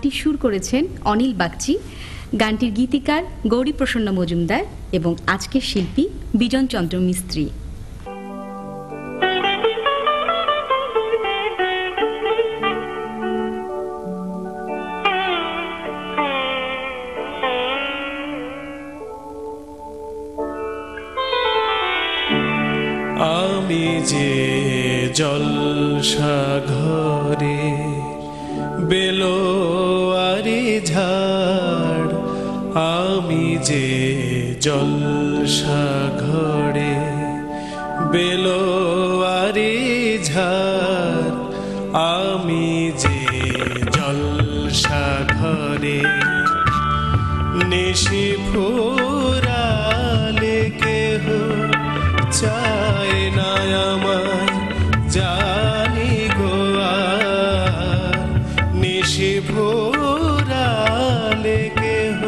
গানটি সুর করেছেন অনিল বাগচি, গানটির গীতিকার গৌরীপ্রসন্ন মজুমদার এবং আজকের শিল্পী বিজন চন্দ্র মিস্ত্রি। আমি যে জলসা ঘরে বেলোয়ারি ঝাড়, আমি যে জলসা ঘরে বেলোয়ারি ঝাড়, আমি যে জলসা ঘরে নিশি ফুরালে কেহ চায় না আমায় জানি গোয়ার, নিশি ফুরালে কেহ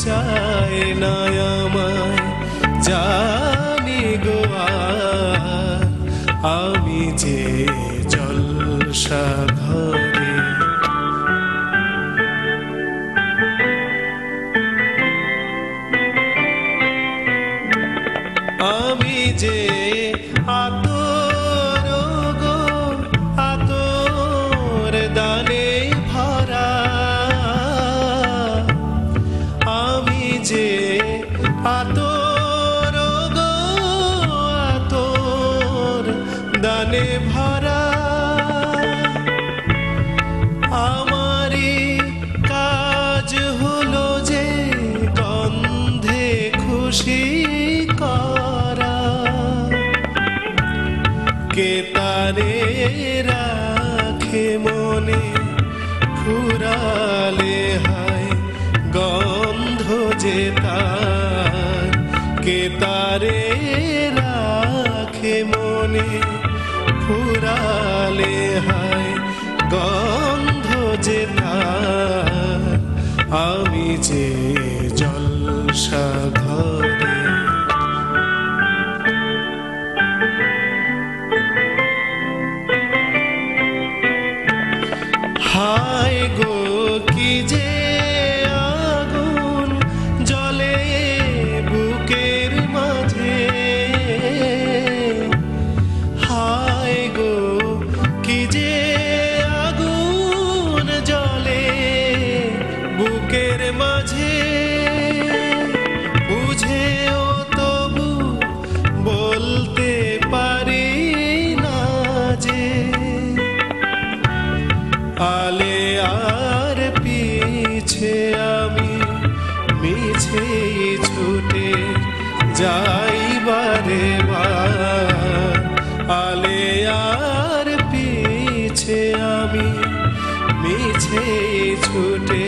চায় না আমায় জানি গোয়ার, আমি যে জলসা ঘরে। আমি যে আতর গো আতর দানে ভরা, আমি যে আতর গো আতর দানে ভরা, আমারই কাজ হলো যে গন্ধে খুশি করা, কে তারে রাখে মনে ফুরালে হায় গন্ধ যে তার, কে তারে রাখে মনে ফুরালে হায় গন্ধ যে তার, আমি যে জলসা ঘরে। হায় গো কি যে আগুন জ্বলে বুকের মাঝে, হায় গো কি যে আগুন জ্বলে বুকের মাঝে, বুঝেও তবু বলতে পারি না যে আলে আর পিছে আমি মিছে ছুটে যাই বারে বার, আলে আর পিছে আমি মিছে ছুটে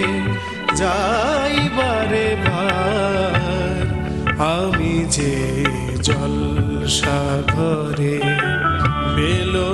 যাই বারে বার, আমি যে জলসা ঘরে বেলো